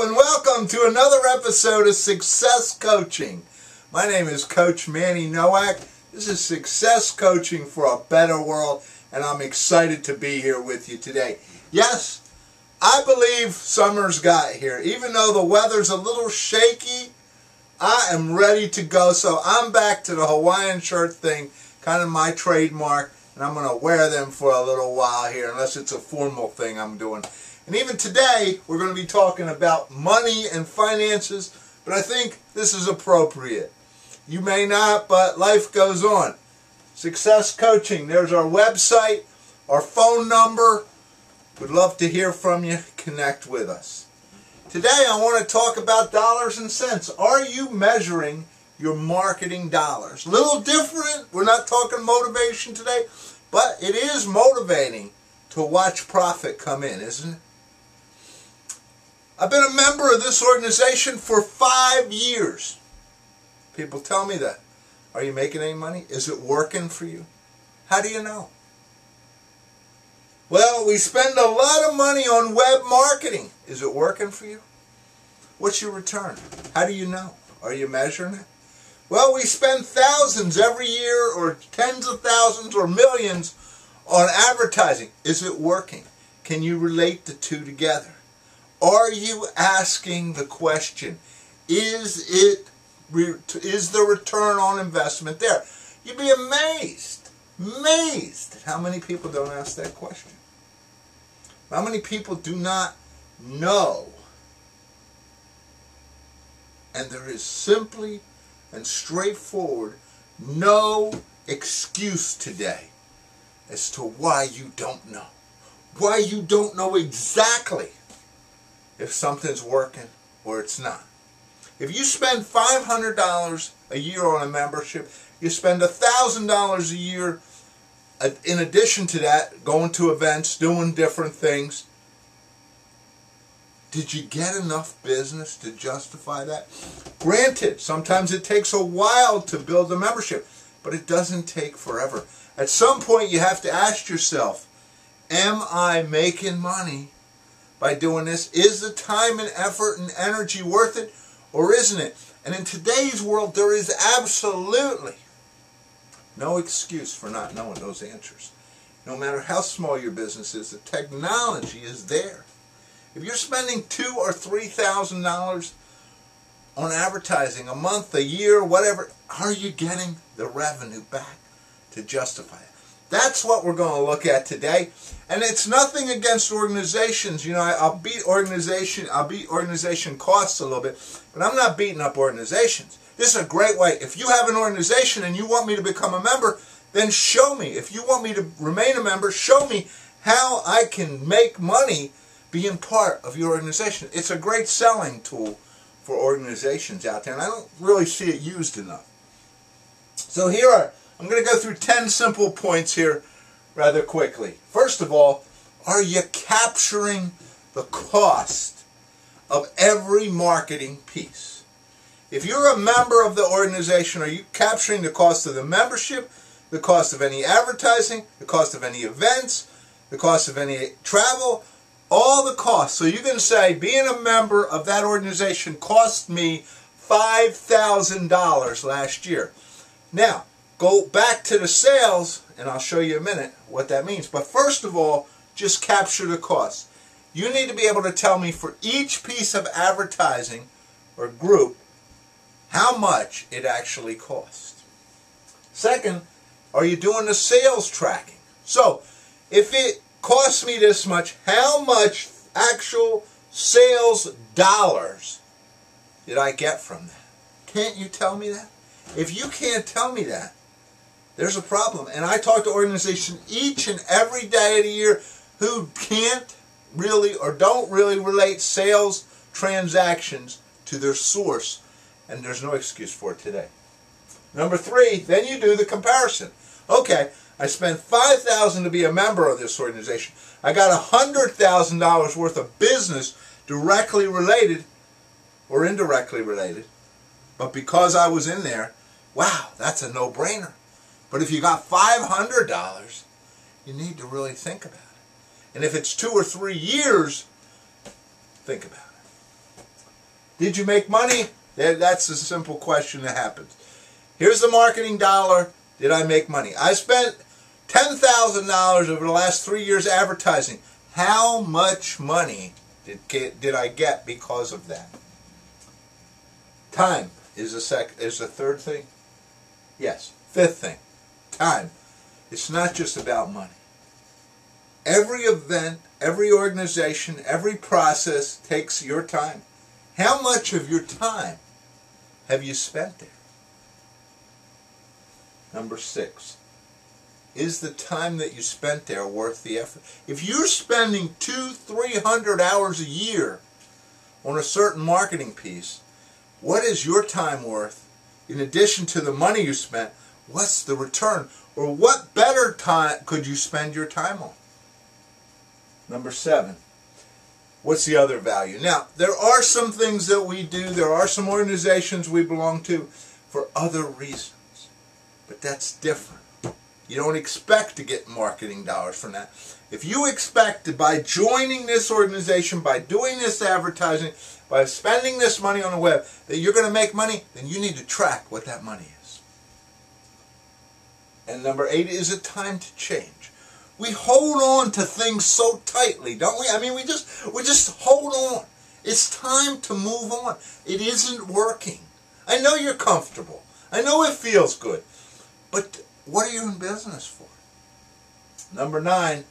Hello and welcome to another episode of Success Coaching. My name is Coach Manny Nowak. This is Success Coaching for a Better World, and I'm excited to be here with you today. Yes, I believe summer's got here. Even though the weather's a little shaky, I am ready to go. So I'm back to the Hawaiian shirt thing, kind of my trademark, and I'm going to wear them for a little while here, unless it's a formal thing I'm doing. And even today, we're going to be talking about money and finances, but I think this is appropriate. You may not, but life goes on. Success Coaching, there's our website, our phone number. We'd love to hear from you. Connect with us. Today, I want to talk about dollars and cents. Are you measuring your marketing dollars? A little different. We're not talking motivation today, but it is motivating to watch profit come in, isn't it? I've been a member of this organization for 5 years. People tell me that. Are you making any money? Is it working for you? How do you know? Well, we spend a lot of money on web marketing. Is it working for you? What's your return? How do you know? Are you measuring it? Well, we spend thousands every year, or tens of thousands, or millions on advertising. Is it working? Can you relate the two together? Are you asking the question, is the return on investment there? You'd be amazed at how many people don't ask that question. How many people do not know? And there is simply and straightforward no excuse today as to why you don't know. Why you don't know exactly if something's working or it's not. If you spend $500 a year on a membership, you spend $1,000 a year in addition to that, going to events, doing different things. Did you get enough business to justify that? Granted, sometimes it takes a while to build a membership, but it doesn't take forever. At some point, you have to ask yourself, am I making money by doing this? Is the time and effort and energy worth it, or isn't it? And in today's world, there is absolutely no excuse for not knowing those answers. No matter how small your business is, the technology is there. If you're spending $2,000 or $3,000 on advertising a month, a year, whatever, are you getting the revenue back to justify it? That's what we're going to look at today. And it's nothing against organizations. You know, I'll beat organization costs a little bit, but I'm not beating up organizations. This is a great way. If you have an organization and you want me to become a member, then show me. If you want me to remain a member, show me how I can make money being part of your organization. It's a great selling tool for organizations out there, and I don't really see it used enough. So I'm going to go through 10 simple points here rather quickly. First of all, are you capturing the cost of every marketing piece? If you're a member of the organization, are you capturing the cost of the membership, the cost of any advertising, the cost of any events, the cost of any travel, all the costs? So you can say, being a member of that organization cost me $5,000 last year. Now, go back to the sales, and I'll show you in a minute what that means. But first of all, just capture the cost. You need to be able to tell me for each piece of advertising or group how much it actually costs. Second, are you doing the sales tracking? So, if it costs me this much, how much actual sales dollars did I get from that? Can't you tell me that? If you can't tell me that, there's a problem. And I talk to organizations each and every day of the year who can't really or don't really relate sales transactions to their source. And there's no excuse for it today. Number 3, then you do the comparison. Okay, I spent $5,000 to be a member of this organization. I got $100,000 worth of business directly related or indirectly related. But because I was in there, wow, that's a no-brainer. But if you got $500, you need to really think about it. And if it's 2 or 3 years, think about it. Did you make money? That's a simple question that happens. Here's the marketing dollar. Did I make money? I spent $10,000 over the last 3 years advertising. How much money did I get because of that? Time is the third thing. Yes. Fifth thing. Time. It's not just about money. Every event, every organization, every process takes your time. How much of your time have you spent there? Number 6. Is the time that you spent there worth the effort? If you're spending 200-300 hours a year on a certain marketing piece, what is your time worth? In addition to the money you spent, what's the return? Or what better time could you spend your time on? Number 7. What's the other value? Now, there are some things that we do, there are some organizations we belong to for other reasons. But that's different. You don't expect to get marketing dollars from that. If you expect to, by joining this organization, by doing this advertising, by spending this money on the web, that you're going to make money, then you need to track what that money is. And number 8, is it time to change? We hold on to things so tightly, don't we? I mean, we just hold on. It's time to move on. It isn't working. I know you're comfortable. I know it feels good. But what are you in business for? Number 9,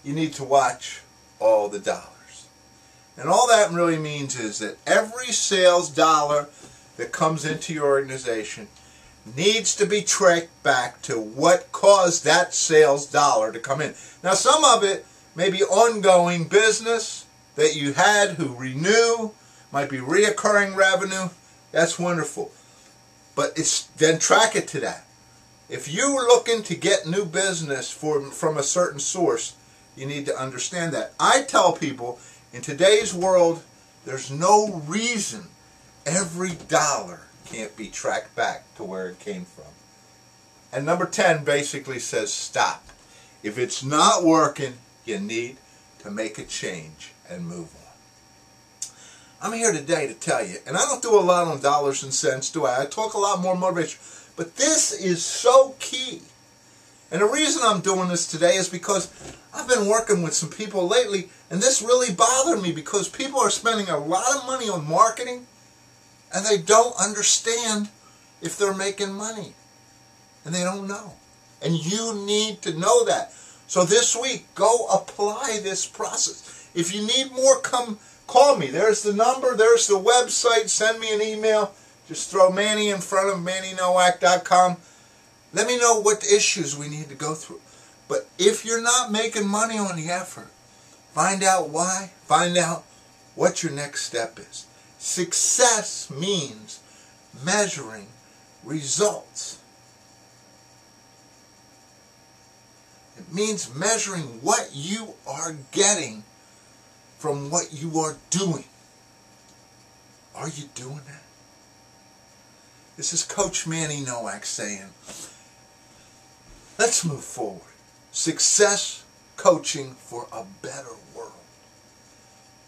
you need to watch all the dollars. And all that really means is that every sales dollar that comes into your organization needs to be tracked back to what caused that sales dollar to come in. Now, some of it may be ongoing business that you had who renew, might be reoccurring revenue. That's wonderful. But then track it to that. If you're looking to get new business from a certain source, you need to understand that. I tell people, in today's world, there's no reason every dollar can't be tracked back to where it came from. And number 10 basically says stop. If it's not working, you need to make a change and move on. I'm here today to tell you, and I don't do a lot on dollars and cents, do I? I talk a lot more motivation. But this is so key. And the reason I'm doing this today is because I've been working with some people lately, and this really bothered me because people are spending a lot of money on marketing, and they don't understand if they're making money. And they don't know. And you need to know that. So this week, go apply this process. If you need more, come call me. There's the number. There's the website. Send me an email. Just throw Manny in front of MannyNowak.com. Let me know what issues we need to go through. But if you're not making money on the effort, find out why. Find out what your next step is. Success means measuring results. It means measuring what you are getting from what you are doing. Are you doing that? This is Coach Manny Nowak saying, let's move forward. Success coaching for a better world.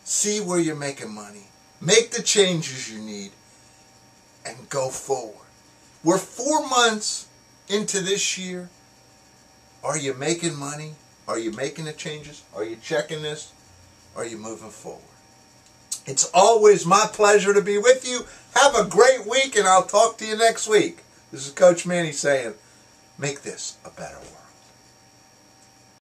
See where you're making money. Make the changes you need and go forward. We're 4 months into this year. Are you making money? Are you making the changes? Are you checking this? Are you moving forward? It's always my pleasure to be with you. Have a great week, and I'll talk to you next week. This is Coach Manny saying, make this a better world.